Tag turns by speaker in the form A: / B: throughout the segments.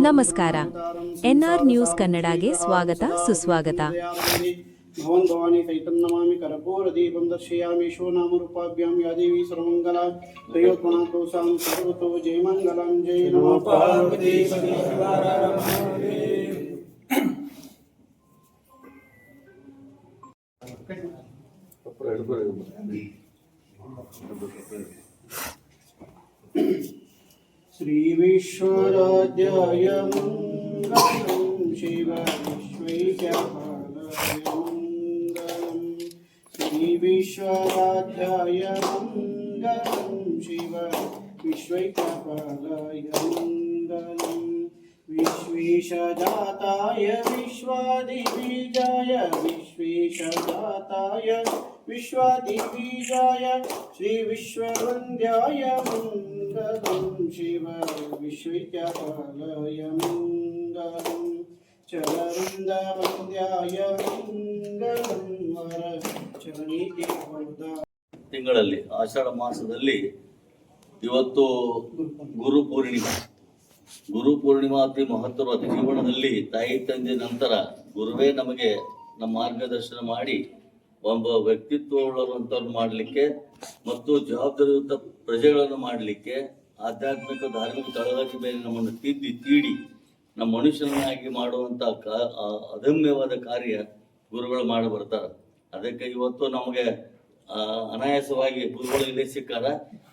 A: ನಮಸ್ಕಾರ. N R news ಕನ್ನಡಗೆ ಸ್ವಾಗತ ಸುಸ್ವಾಗತ.
B: ಭವನ್ ಭವಾನಿ ಚೈತನ್ಯಮಾಮಿ ಕರ್ಪೂರ ದೀಪಂ ದರ್ಶಯಾಮಿ ಶಿವನಾಮರೂಪಾಭ್ಯಾಂ ಯಾ ದೇವಿ ಸರ್ವಮಂಗಲ ತ್ರಯೋತ್ಮನಾಥೋ ಸಾಂ ಸರ್ವತೋ ಜಯಮಂಗಲಂ ಜಯ ನಮೋ ಪಾರ್ವತಿ ಶ್ರೀ ವಿಶ್ವರಾಧ್ಯಾಯ ಮಂಗಲಂ ಶಿವ ವಿಶ್ವೈಕ್ಯಪಾಲಾಯ ಮಂಗಲಂ ಶ್ರೀ ವಿಶ್ವರಾಧ್ಯಾಯ ಮಂಗಲಂ ಶಿವ ವಿಶ್ವೈಕ್ಯಪಾಲಾಯ ಮಂಗಲಂ ವಿಶ್ವೇಶಜಾತಾಯ ವಿಶ್ವಾದಿಬೀಜಾಯ ವಿಶ್ವೇಶಜಾತಾಯ ವಿಶ್ವಾದಿಬೀಜಾಯ ಶ್ರೀ ವಿಶ್ವವಂದ್ಯಾಯ ಮಂಗಲಂ ಶಿವ ವಿಶ್ವೈಕ್ಯಪಾಲಾಯ ಮಂಗಲಂ ಚರವೃಂದವಂದ್ಯಾಯ ಮಂಗಲಂ ವರ ಚರಣೀತಿ
C: ತಿಂಗಳಲ್ಲಿ ಆಷಾಢ ಮಾಸದಲ್ಲಿ ಇವತ್ತು ಗುರು ಪೂರ್ಣಿಮಾ ಅತಿ ಮಹತ್ವವಾದ ಜೀವನದಲ್ಲಿ ತಾಯಿ ತಂದೆ ನಂತರ ಗುರುವೇ ನಮಗೆ ನಮ್ಮ ಮಾರ್ಗದರ್ಶನ ಮಾಡಿ ಒಬ್ಬ ವ್ಯಕ್ತಿತ್ವವುಳ್ಳಂಥವ್ರು ಮಾಡಲಿಕ್ಕೆ ಮತ್ತು ಜವಾಬ್ದಾರಿಯುತ ಪ್ರಜೆಗಳನ್ನು ಮಾಡಲಿಕ್ಕೆ ಆಧ್ಯಾತ್ಮಿಕ ಧಾರ್ಮಿಕ ತಳಹದಿ ಮೇಲೆ ನಮ್ಮನ್ನು ತೀಡಿ ನಮ್ಮ ಮನುಷ್ಯನಾಗಿ ಮಾಡುವಂಥ ಅದಮ್ಯವಾದ ಕಾರ್ಯ ಗುರುಗಳು ಮಾಡಿ ಬರ್ತಾರೆ. ಅದಕ್ಕೆ ಇವತ್ತು ನಮಗೆ ಅನಾಯಾಸವಾಗಿ ಗುರುಗಳು ಇಲ್ಲಿ ಸಿಕ್ಕಾರ.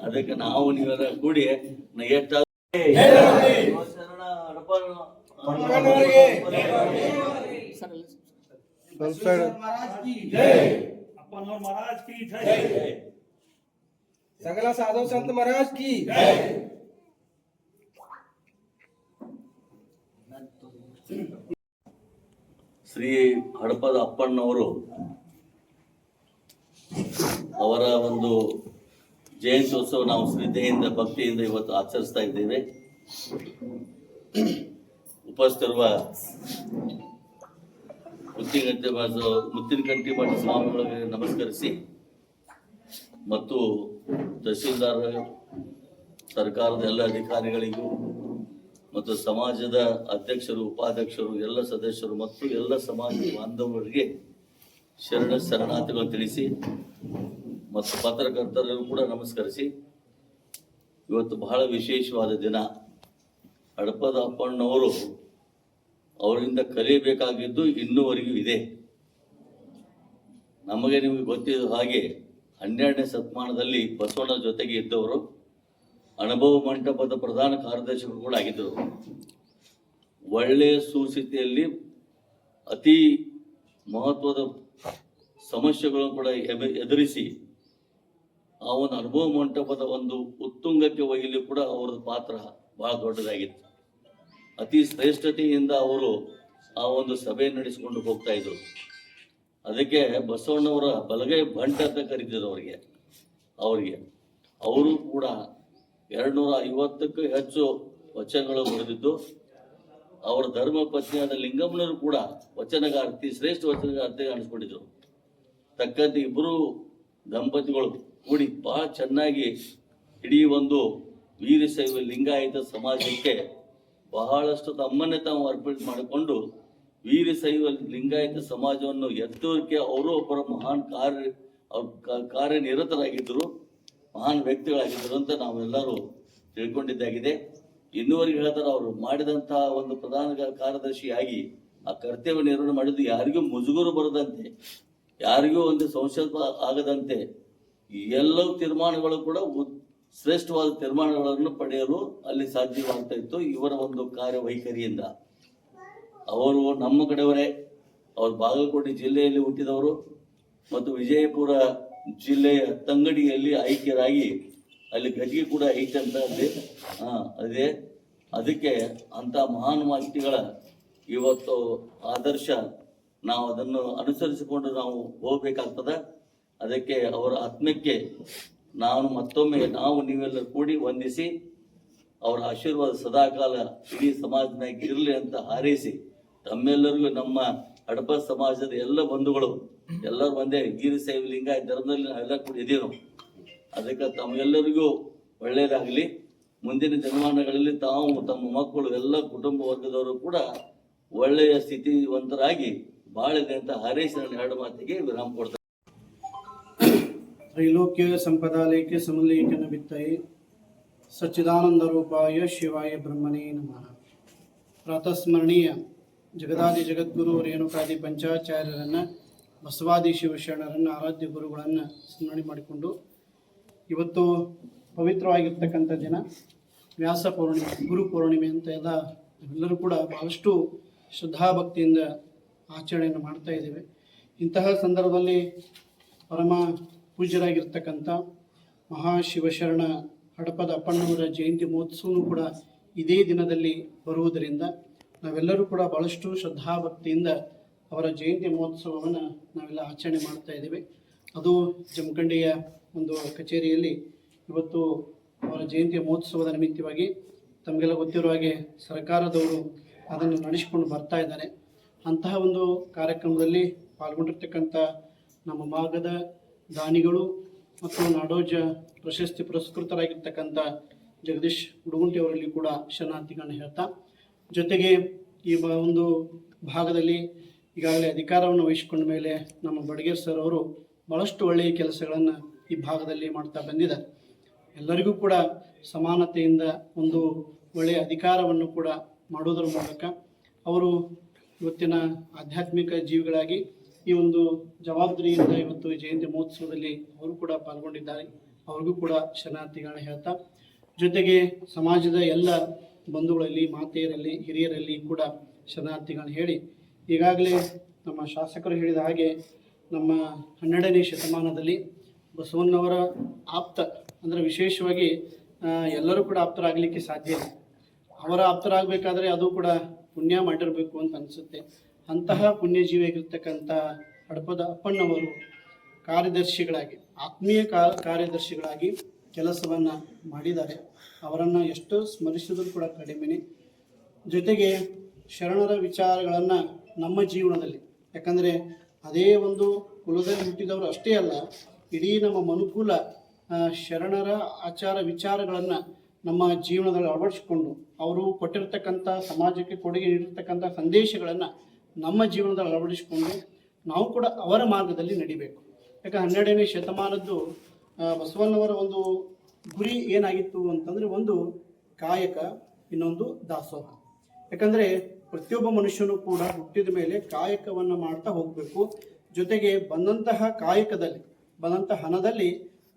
C: ಅದಕ್ಕೆ ನಾವು ನೀವೆಲ್ಲ ಕೂಡಿ ಎಷ್ಟು
D: सगला साधु संत महाराज की
C: ಶ್ರೀ ಹಡಪದ ಅಪ್ಪಣ್ಣವರು ಅವರ ಒಂದು ಜಯಂತ್ಯೋತ್ಸವ ನಾವು ಶ್ರದ್ಧೆಯಿಂದ ಭಕ್ತಿಯಿಂದ ಇವತ್ತು ಆಚರಿಸ್ತಾ ಇದ್ದೇವೆ. ಉಪಸ್ಥಿರುವ ಮುತ್ತಿನಕಂಟಿ ಮಠ ಸ್ವಾಮಿಗಳಿಗೆ ನಮಸ್ಕರಿಸಿ ಮತ್ತು ತಹಸೀಲ್ದಾರ್ ಸರ್ಕಾರದ ಎಲ್ಲ ಅಧಿಕಾರಿಗಳಿಗೂ ಮತ್ತು ಸಮಾಜದ ಅಧ್ಯಕ್ಷರು ಉಪಾಧ್ಯಕ್ಷರು ಎಲ್ಲ ಸದಸ್ಯರು ಮತ್ತು ಎಲ್ಲ ಸಮಾಜ ಬಾಂಧವರಿಗೆ ಶರಣಾರ್ಥಿಗಳು ತಿಳಿಸಿ ಮತ್ತು ಪತ್ರಕರ್ತರಿಗೂ ಕೂಡ ನಮಸ್ಕರಿಸಿ ಇವತ್ತು ಬಹಳ ವಿಶೇಷವಾದ ದಿನ. ಹಡಪದ ಅಪ್ಪಣ್ಣವರು ಅವರಿಂದ ಕಲಿಯಬೇಕಾಗಿದ್ದು ಇನ್ನೂವರೆಗೂ ಇದೆ. ನಮಗೆ ನಿಮಗೆ ಗೊತ್ತಿದ್ದ ಹಾಗೆ 12ನೇ ಶತಮಾನದಲ್ಲಿ ಬಸವಣ್ಣ ಜೊತೆಗೆ ಇದ್ದವರು, ಅನುಭವ ಮಂಟಪದ ಪ್ರಧಾನ ಕಾರ್ಯದರ್ಶಿಗಳು ಕೂಡ ಆಗಿದ್ದರು. ಒಳ್ಳೆಯ ಸುಸ್ಥಿತಿಯಲ್ಲಿ ಅತಿ ಮಹತ್ವದ ಸಮಸ್ಯೆಗಳನ್ನು ಕೂಡ ಎದುರಿಸಿ ಆ ಒಂದು ಅನುಭವ ಮಂಟಪದ ಒಂದು ಉತ್ತುಂಗಕ್ಕೆ ಒಯ್ಯಲಿ ಕೂಡ ಅವರ ಪಾತ್ರ ಬಹಳ ದೊಡ್ಡದಾಗಿತ್ತು. ಅತಿ ಶ್ರೇಷ್ಠತೆಯಿಂದ ಅವರು ಆ ಒಂದು ಸಭೆ ನಡೆಸಿಕೊಂಡು ಹೋಗ್ತಾ ಇದ್ರು. ಅದಕ್ಕೆ ಬಸವಣ್ಣವರ ಬಲಗೈ ಬಂಟ ಅಂತ ಕರೀತಿದ್ರು ಅವರಿಗೆ. ಅವರು ಕೂಡ 250ಕ್ಕೂ ಹೆಚ್ಚು ವಚನಗಳು ಬರೆದಿದ್ದು, ಅವರ ಧರ್ಮ ಪತ್ನಿಯಾದ ಲಿಂಗಮ್ಮನವರು ಕೂಡ ವಚನಗಾರ್ತಿ, ಶ್ರೇಷ್ಠ ವಚನಗಾರ್ತಿ ಅನಿಸ್ಕೊಂಡಿದ್ರು. ತಕ್ಕಂತೆ ಇಬ್ಬರು ದಂಪತಿಗಳು ಕೂಡಿ ಬಹಳ ಚೆನ್ನಾಗಿ ಇಡೀ ಒಂದು ವೀರಶೈವ ಲಿಂಗಾಯತ ಸಮಾಜಕ್ಕೆ ಬಹಳಷ್ಟು ತಮ್ಮನ್ನೇ ತಾವು ಅರ್ಪಣೆ ಮಾಡಿಕೊಂಡು ವೀರಶೈವ ಲಿಂಗಾಯತ ಸಮಾಜವನ್ನು ಎತ್ತೋದಕ್ಕೆ ಅವರು ಒಬ್ಬರ ಮಹಾನ್ ಕಾರ್ಯನಿರತರಾಗಿದ್ದರು, ಮಹಾನ್ ವ್ಯಕ್ತಿಗಳಾಗಿದ್ದರು ಅಂತ ನಾವೆಲ್ಲರೂ ತಿಳ್ಕೊಂಡಿದ್ದಾಗಿದೆ. ಇನ್ನೂವರೆಗೆ ಹೇಳ್ತಾರೆ, ಅವರು ಮಾಡಿದಂತಹ ಒಂದು ಪ್ರಧಾನ ಕಾರ್ಯದರ್ಶಿಯಾಗಿ ಆ ಕರ್ತವ್ಯ ನಿರ್ವಹಣೆ ಮಾಡಿದ್ದು ಯಾರಿಗೂ ಮುಜುಗರು ಬರದಂತೆ, ಯಾರಿಗೂ ಒಂದು ಸಂಶಯ ಆಗದಂತೆ ಎಲ್ಲವೂ ತೀರ್ಮಾನಗಳು ಕೂಡ ಶ್ರೇಷ್ಠವಾದ ತೀರ್ಮಾನಗಳನ್ನು ಪಡೆಯಲು ಅಲ್ಲಿ ಸಾಧ್ಯವಾಗ್ತಾ ಇತ್ತು ಇವರ ಒಂದು ಕಾರ್ಯವೈಖರಿಯಿಂದ. ಅವರು ನಮ್ಮ ಕಡೆಯವರೇ, ಅವರು ಬಾಗಲಕೋಟೆ ಜಿಲ್ಲೆಯಲ್ಲಿ ಹುಟ್ಟಿದವರು ಮತ್ತು ವಿಜಯಪುರ ಜಿಲ್ಲೆಯ ತಂಗಡಿಯಲ್ಲಿ ಐಕ್ಯರಾಗಿ ಅಲ್ಲಿ ಗದಿಗೆ ಕೂಡ ಐತಂತ ಅದೇ. ಅದಕ್ಕೆ ಅಂಥ ಮಹಾನ್ ವ್ಯಕ್ತಿಗಳ ಇವತ್ತು ಆದರ್ಶ ನಾವು ಅದನ್ನು ಅನುಸರಿಸಿಕೊಂಡು ನಾವು ಹೋಗಬೇಕಾಗ್ತದೆ. ಅದಕ್ಕೆ ಅವರ ಆತ್ಮಕ್ಕೆ ಮತ್ತೊಮ್ಮೆ ನಾವು ನೀವೆಲ್ಲರೂ ಕೂಡಿ ವಂದಿಸಿ ಅವರ ಆಶೀರ್ವಾದ ಸದಾಕಾಲ ಇಡೀ ಸಮಾಜನಾಗಿ ಇರಲಿ ಅಂತ ಹಾರೈಸಿ, ತಮ್ಮೆಲ್ಲರಿಗೂ ನಮ್ಮ ಹಡಪ ಸಮಾಜದ ಎಲ್ಲ ಬಂಧುಗಳು ಎಲ್ಲರೂ ಒಂದೇ ವೀರಶೈವ ಲಿಂಗಾಯತ ಧರ್ಮದಲ್ಲಿ ನಾವೆಲ್ಲ ಕೂಡ ಇದೀವಿ. ಅದಕ್ಕೆ ತಮ್ಮೆಲ್ಲರಿಗೂ ಒಳ್ಳೆಯದಾಗಲಿ. ಮುಂದಿನ ದಿನಮಾನಗಳಲ್ಲಿ ತಾವು ತಮ್ಮ ಮಕ್ಕಳು ಎಲ್ಲ ಕುಟುಂಬ ವರ್ಗದವರು ಕೂಡ ಒಳ್ಳೆಯ ಸ್ಥಿತಿವಂತರಾಗಿ ಬಾಳಿದೆ ಅಂತ ಹಾರೈಸಿದ ಎರಡು ಮಾತಿಗೆ ವಿರಾಮ ಕೊಡ್ತಾರೆ.
B: ತ್ರೈಲೋಕ್ಯ ಸಂಪದಾಲಯಕ್ಕೆ ಸಮಲೇಖನ ಬಿತ್ತೈ ಸಚ್ಚಿದಾನಂದ ರೂಪಾಯ ಶಿವಾಯ ಬ್ರಹ್ಮಣೇ ನಮಃ. ಪ್ರಾತಸ್ಮರಣೀಯ ಜಗದಾದಿ ಜಗದ್ಗುರು ರೇಣುಕಾದಿ ಪಂಚಾಚಾರ್ಯರನ್ನು, ಬಸವಾದಿ ಶಿವಶರಣರನ್ನು, ಆರಾಧ್ಯ ಗುರುಗಳನ್ನು ಸ್ಮರಣೆ ಮಾಡಿಕೊಂಡು ಇವತ್ತು ಪವಿತ್ರವಾಗಿರ್ತಕ್ಕಂಥ ದಿನ ವ್ಯಾಸ ಪೌರ್ಣಿಮೆ, ಗುರು ಪೌರ್ಣಿಮೆ ಅಂತ ಎಲ್ಲರೂ ಕೂಡ ಬಹಳಷ್ಟು ಶ್ರದ್ಧಾಭಕ್ತಿಯಿಂದ ಆಚರಣೆಯನ್ನು ಮಾಡ್ತಾ ಇದ್ದೇವೆ. ಇಂತಹ ಸಂದರ್ಭದಲ್ಲಿ ಪರಮ ಪೂಜ್ಯರಾಗಿರ್ತಕ್ಕಂಥ ಮಹಾಶಿವಶರಣ ಹಡಪದ ಅಪ್ಪಣ್ಣವರ ಜಯಂತಿ ಮಹೋತ್ಸವವೂ ಕೂಡ ಇದೇ ದಿನದಲ್ಲಿ ಬರುವುದರಿಂದ ನಾವೆಲ್ಲರೂ ಕೂಡ ಭಾಳಷ್ಟು ಶ್ರದ್ಧಾಭಕ್ತಿಯಿಂದ ಅವರ ಜಯಂತಿ ಮಹೋತ್ಸವವನ್ನು ನಾವೆಲ್ಲ ಆಚರಣೆ ಮಾಡ್ತಾ ಇದ್ದೇವೆ. ಅದು ಜಮಖಂಡಿಯ ಒಂದು ಕಚೇರಿಯಲ್ಲಿ ಇವತ್ತು ಅವರ ಜಯಂತಿಯ ಮಹೋತ್ಸವದ ನಿಮಿತ್ತವಾಗಿ ತಮಗೆಲ್ಲ ಗೊತ್ತಿರುವ ಹಾಗೆ ಸರ್ಕಾರದವರು ಅದನ್ನು ನಡೆಸಿಕೊಂಡು ಬರ್ತಾ ಇದ್ದಾರೆ. ಅಂತಹ ಒಂದು ಕಾರ್ಯಕ್ರಮದಲ್ಲಿ ಪಾಲ್ಗೊಂಡಿರ್ತಕ್ಕಂಥ ನಮ್ಮ ಭಾಗದ ದಾನಿಗಳು ಮತ್ತು ನಾಡೋಜ ಪ್ರಶಸ್ತಿ ಪುರಸ್ಕೃತರಾಗಿರ್ತಕ್ಕಂಥ ಜಗದೀಶ್ ಹುಡುಗುಂಟಿ ಅವರಲ್ಲಿ ಕೂಡ ಶರಣಾರ್ಥಿಗಳನ್ನ ಹೇಳ್ತಾ, ಜೊತೆಗೆ ಈ ಒಂದು ಭಾಗದಲ್ಲಿ ಈಗಾಗಲೇ ಅಧಿಕಾರವನ್ನು ವಹಿಸಿಕೊಂಡ ಮೇಲೆ ನಮ್ಮ ಬಡಗೇರ್ ಸರ್ ಅವರು ಭಾಳಷ್ಟು ಒಳ್ಳೆಯ ಕೆಲಸಗಳನ್ನು ಈ ಭಾಗದಲ್ಲಿ ಮಾಡ್ತಾ ಬಂದಿದ್ದಾರೆ. ಎಲ್ಲರಿಗೂ ಕೂಡ ಸಮಾನತೆಯಿಂದ ಒಂದು ಒಳ್ಳೆಯ ಅಧಿಕಾರವನ್ನು ಕೂಡ ಮಾಡೋದರ ಮೂಲಕ ಅವರು ಇವತ್ತಿನ ಆಧ್ಯಾತ್ಮಿಕ ಜೀವಿಗಳಾಗಿ ಈ ಒಂದು ಜವಾಬ್ದಾರಿಯಿಂದ ಇವತ್ತು ಜಯಂತಿ ಮಹೋತ್ಸವದಲ್ಲಿ ಅವರು ಕೂಡ ಪಾಲ್ಗೊಂಡಿದ್ದಾರೆ. ಅವ್ರಿಗೂ ಕೂಡ ಶರಣಾರ್ಥಿಗಳನ್ನ ಹೇಳ್ತಾ, ಜೊತೆಗೆ ಸಮಾಜದ ಎಲ್ಲ ಬಂಧುಗಳಲ್ಲಿ, ಮಾತೆಯರಲ್ಲಿ, ಹಿರಿಯರಲ್ಲಿ ಕೂಡ ಶರಣಾರ್ಥಿಗಳನ್ನ ಹೇಳಿ, ಈಗಾಗಲೇ ನಮ್ಮ ಶಾಸಕರು ಹೇಳಿದ ಹಾಗೆ ನಮ್ಮ 12ನೇ ಶತಮಾನದಲ್ಲಿ ಬಸವಣ್ಣವರ ಆಪ್ತ ಅಂದರೆ ವಿಶೇಷವಾಗಿ ಎಲ್ಲರೂ ಕೂಡ ಆಪ್ತರಾಗಲಿಕ್ಕೆ ಸಾಧ್ಯ ಇಲ್ಲ. ಅವರ ಆಪ್ತರಾಗಬೇಕಾದ್ರೆ ಅದು ಕೂಡ ಪುಣ್ಯ ಮಾಡಿರಬೇಕು ಅಂತ ಅನಿಸುತ್ತೆ. ಅಂತಹ ಪುಣ್ಯಜೀವಿಯಾಗಿರ್ತಕ್ಕಂಥ ಹಡಪದ ಅಪ್ಪಣ್ಣವರು ಕಾರ್ಯದರ್ಶಿಗಳಾಗಿ, ಆತ್ಮೀಯ ಕಾರ್ಯದರ್ಶಿಗಳಾಗಿ ಕೆಲಸವನ್ನು ಮಾಡಿದ್ದಾರೆ. ಅವರನ್ನು ಎಷ್ಟು ಸ್ಮರಿಸಿದರೂ ಕೂಡ ಕಡಿಮೆನೆ. ಜೊತೆಗೆ ಶರಣರ ವಿಚಾರಗಳನ್ನು ನಮ್ಮ ಜೀವನದಲ್ಲಿ, ಯಾಕಂದರೆ ಅದೇ ಒಂದು ಕುಲದಲ್ಲಿ ಹುಟ್ಟಿದವರು ಅಷ್ಟೇ ಅಲ್ಲ, ಇಡೀ ನಮ್ಮ ಮನುಕುಲ ಶರಣರ ಆಚಾರ ವಿಚಾರಗಳನ್ನು ನಮ್ಮ ಜೀವನದಲ್ಲಿ ಅಳವಡಿಸಿಕೊಂಡು ಅವರು ಕೊಟ್ಟಿರ್ತಕ್ಕಂಥ ಸಮಾಜಕ್ಕೆ ಕೊಡುಗೆ ನೀಡಿರ್ತಕ್ಕಂಥ ಸಂದೇಶಗಳನ್ನು ನಮ್ಮ ಜೀವನದಲ್ಲಿ ಅಳವಡಿಸಿಕೊಂಡು ನಾವು ಕೂಡ ಅವರ ಮಾರ್ಗದಲ್ಲಿ ನಡಿಬೇಕು. ಯಾಕಂದ್ರೆ 12ನೇ ಶತಮಾನದ್ದು ಬಸವಣ್ಣವರ ಒಂದು ಗುರಿ ಏನಾಗಿತ್ತು ಅಂತಂದರೆ, ಒಂದು ಕಾಯಕ, ಇನ್ನೊಂದು ದಾಸೋಹ. ಯಾಕಂದರೆ ಪ್ರತಿಯೊಬ್ಬ ಮನುಷ್ಯನೂ ಕೂಡ ಹುಟ್ಟಿದ ಮೇಲೆ ಕಾಯಕವನ್ನು ಮಾಡ್ತಾ ಹೋಗಬೇಕು. ಜೊತೆಗೆ ಬಂದಂತಹ ಕಾಯಕದಲ್ಲಿ, ಬಂದಂತಹ ಹಣದಲ್ಲಿ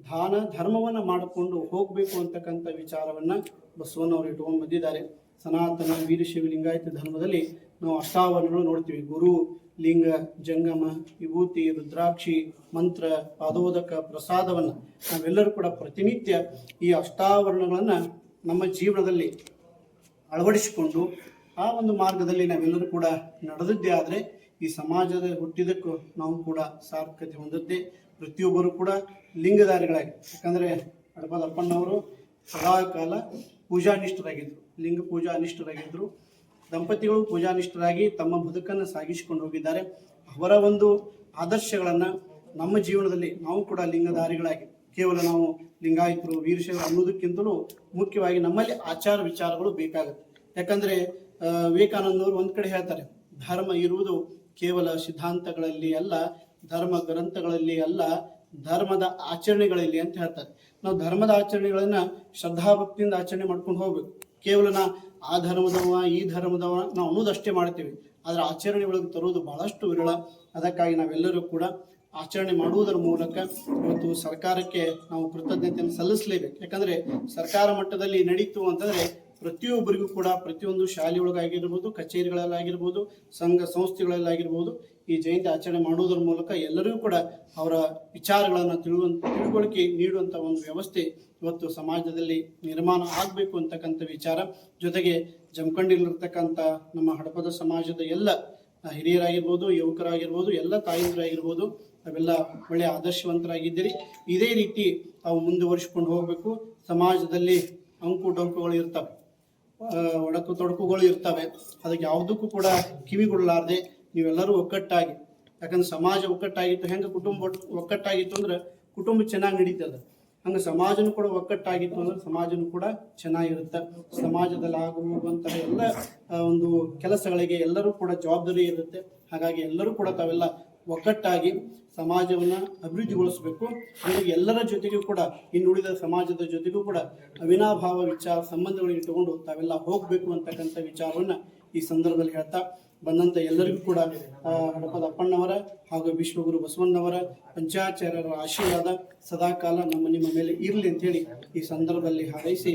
B: ದಾನ ಧರ್ಮವನ್ನು ಮಾಡಿಕೊಂಡು ಹೋಗಬೇಕು ಅಂತಕ್ಕಂಥ ವಿಚಾರವನ್ನು ಬಸವಣ್ಣವರು ಇಟ್ಕೊಂಡು ಬಂದಿದ್ದಾರೆ. ಸನಾತನ ವೀರಶೈವ ಲಿಂಗಾಯತ ಧರ್ಮದಲ್ಲಿ ನಾವು ಅಷ್ಟಾವರಣಗಳು ನೋಡ್ತೀವಿ. ಗುರು, ಲಿಂಗ, ಜಂಗಮ, ವಿಭೂತಿ, ರುದ್ರಾಕ್ಷಿ, ಮಂತ್ರ, ಪಾದೋದಕ, ಪ್ರಸಾದವನ್ನು ನಾವೆಲ್ಲರೂ ಕೂಡ ಪ್ರತಿನಿತ್ಯ ಈ ಅಷ್ಟಾವರಣಗಳನ್ನು ನಮ್ಮ ಜೀವನದಲ್ಲಿ ಅಳವಡಿಸಿಕೊಂಡು ಆ ಒಂದು ಮಾರ್ಗದಲ್ಲಿ ನಾವೆಲ್ಲರೂ ಕೂಡ ನಡೆದಿದ್ದೇ ಆದರೆ ಈ ಸಮಾಜದ ಹುಟ್ಟಿದಕ್ಕೂ ನಾವು ಕೂಡ ಸಾರ್ಥಕತೆ ಹೊಂದುತ್ತೆ. ಪ್ರತಿಯೊಬ್ಬರು ಕೂಡ ಲಿಂಗಧಾರಿಗಳಾಗಿ, ಯಾಕಂದರೆ ಹಡಪದ ಅಪ್ಪಣ್ಣವರು ಸದಾಕಾಲ ಪೂಜಾನಿಷ್ಠರಾಗಿದ್ದರು, ಲಿಂಗ ಪೂಜಾ ಅನಿಷ್ಠರಾಗಿದ್ದರು. ದಂಪತಿಗಳು ಪೂಜಾನಿಷ್ಠರಾಗಿ ತಮ್ಮ ಬದುಕನ್ನು ಸಾಗಿಸಿಕೊಂಡು ಹೋಗಿದ್ದಾರೆ. ಅವರ ಒಂದು ಆದರ್ಶಗಳನ್ನು ನಮ್ಮ ಜೀವನದಲ್ಲಿ ನಾವು ಕೂಡ ಲಿಂಗಧಾರಿಗಳಾಗಿ, ಕೇವಲ ನಾವು ಲಿಂಗಾಯತರು, ವೀರಶೈವರು ಅನ್ನೋದಕ್ಕಿಂತಲೂ ಮುಖ್ಯವಾಗಿ ನಮ್ಮಲ್ಲಿ ಆಚಾರ ವಿಚಾರಗಳು ಬೇಕಾಗುತ್ತೆ. ಯಾಕಂದರೆ ವಿವೇಕಾನಂದವರು ಒಂದು ಕಡೆ ಹೇಳ್ತಾರೆ, ಧರ್ಮ ಇರುವುದು ಕೇವಲ ಸಿದ್ಧಾಂತಗಳಲ್ಲಿ ಅಲ್ಲ, ಧರ್ಮ ಗ್ರಂಥಗಳಲ್ಲಿ ಅಲ್ಲ, ಧರ್ಮದ ಆಚರಣೆಗಳಲ್ಲಿ ಅಂತ ಹೇಳ್ತಾರೆ. ನಾವು ಧರ್ಮದ ಆಚರಣೆಗಳನ್ನು ಶ್ರದ್ಧಾಭಕ್ತಿಯಿಂದ ಆಚರಣೆ ಮಾಡ್ಕೊಂಡು ಹೋಗ್ಬೇಕು. ಕೇವಲ ಆ ಧರ್ಮದವ ಈ ಧರ್ಮದವ ನಾವು ಅನ್ನೋದಷ್ಟೇ ಮಾಡ್ತೀವಿ, ಆದರೆ ಆಚರಣೆ ಒಳಗೆ ತರುವುದು ಬಹಳಷ್ಟು ವಿರಳ. ಅದಕ್ಕಾಗಿ ನಾವೆಲ್ಲರೂ ಕೂಡ ಆಚರಣೆ ಮಾಡುವುದರ ಮೂಲಕ ಇವತ್ತು ಸರ್ಕಾರಕ್ಕೆ ನಾವು ಕೃತಜ್ಞತೆಯನ್ನು ಸಲ್ಲಿಸಲೇಬೇಕು. ಯಾಕಂದರೆ ಸರ್ಕಾರ ಮಟ್ಟದಲ್ಲಿ ನಡೀತು ಅಂತಂದರೆ ಪ್ರತಿಯೊಬ್ಬರಿಗೂ ಕೂಡ ಪ್ರತಿಯೊಂದು ಶಾಲೆಯೊಳಗಾಗಿರ್ಬೋದು, ಕಚೇರಿಗಳಲ್ಲಾಗಿರ್ಬೋದು, ಸಂಘ ಸಂಸ್ಥೆಗಳಲ್ಲಾಗಿರ್ಬೋದು ಈ ಜಯಂತಿ ಆಚರಣೆ ಮಾಡುವುದರ ಮೂಲಕ ಎಲ್ಲರಿಗೂ ಕೂಡ ಅವರ ವಿಚಾರಗಳನ್ನು ತಿಳುವಳಿಕೆ ನೀಡುವಂಥ ಒಂದು ವ್ಯವಸ್ಥೆ ಇವತ್ತು ಸಮಾಜದಲ್ಲಿ ನಿರ್ಮಾಣ ಆಗಬೇಕು ಅಂತಕ್ಕಂಥ ವಿಚಾರ. ಜೊತೆಗೆ ಜಮಖಂಡಿಲಿರ್ತಕ್ಕಂಥ ನಮ್ಮ ಹಡಪದ ಸಮಾಜದ ಎಲ್ಲ ಹಿರಿಯರಾಗಿರ್ಬೋದು, ಯುವಕರಾಗಿರ್ಬೋದು, ಎಲ್ಲ ತಾಯಂದಿರಾಗಿರ್ಬೋದು, ಅವೆಲ್ಲ ಒಳ್ಳೆಯ ಆದರ್ಶವಂತರಾಗಿದ್ದೀರಿ. ಇದೇ ರೀತಿ ತಾವು ಮುಂದುವರಿಸಿಕೊಂಡು ಹೋಗಬೇಕು. ಸಮಾಜದಲ್ಲಿ ಅಂಕು ಡೊಂಕುಗಳು ಇರ್ತವೆ, ಒಡಕು ತೊಡಕುಗಳು ಇರ್ತವೆ, ಅದಕ್ಕೆ ಯಾವುದಕ್ಕೂ ಕೂಡ ಕಿವಿಗೊಳ್ಳಲಾರದೆ ನೀವೆಲ್ಲರೂ ಒಕ್ಕಟ್ಟಾಗಿ, ಯಾಕಂದ್ರೆ ಸಮಾಜ ಒಕ್ಕಟ್ಟಾಗಿತ್ತು, ಹೆಂಗೆ ಕುಟುಂಬ ಒಕ್ಕಟ್ಟಾಗಿತ್ತು ಅಂದ್ರೆ ಕುಟುಂಬ ಚೆನ್ನಾಗಿ ನಡೀತದೆ. ಹಂಗೆ ಸಮಾಜನೂ ಕೂಡ ಒಕ್ಕಟ್ಟಾಗಿತ್ತು ಅಂದ್ರೆ ಸಮಾಜನೂ ಕೂಡ ಚೆನ್ನಾಗಿರುತ್ತೆ. ಸಮಾಜದಲ್ಲಿ ಆಗುವಂತಹ ಎಲ್ಲ ಒಂದು ಕೆಲಸಗಳಿಗೆ ಎಲ್ಲರೂ ಕೂಡ ಜವಾಬ್ದಾರಿ ಇರುತ್ತೆ. ಹಾಗಾಗಿ ಎಲ್ಲರೂ ಕೂಡ ತಾವೆಲ್ಲ ಒಕ್ಕಟ್ಟಾಗಿ ಸಮಾಜವನ್ನ ಅಭಿವೃದ್ಧಿಗೊಳಿಸಬೇಕು. ಹಾಗಾಗಿ ಎಲ್ಲರ ಜೊತೆಗೂ ಕೂಡ ಇನ್ನುಳಿದ ಸಮಾಜದ ಜೊತೆಗೂ ಕೂಡ ಅವಿನಾಭಾವ ವಿಚಾರ ಸಂಬಂಧಗಳಿಗೆ ಇಟ್ಟುಕೊಂಡು ತಾವೆಲ್ಲ ಹೋಗ್ಬೇಕು ಅಂತಕ್ಕಂಥ ವಿಚಾರವನ್ನ ಈ ಸಂದರ್ಭದಲ್ಲಿ ಹೇಳ್ತಾ ಬಂದಂತ ಎಲ್ಲರಿಗೂ ಕೂಡ ಹಡಪದ ಅಪ್ಪಣ್ಣವರ ಹಾಗೂ ವಿಶ್ವಗುರು ಬಸವಣ್ಣವರ ಪಂಚಾಚಾರ್ಯರ ಆಶೀರ್ವಾದ ಸದಾಕಾಲ ನಿಮ್ಮ ಮೇಲೆ ಇರಲಿ ಅಂತ ಹೇಳಿ ಈ ಸಂದರ್ಭದಲ್ಲಿ ಹಾರೈಸಿ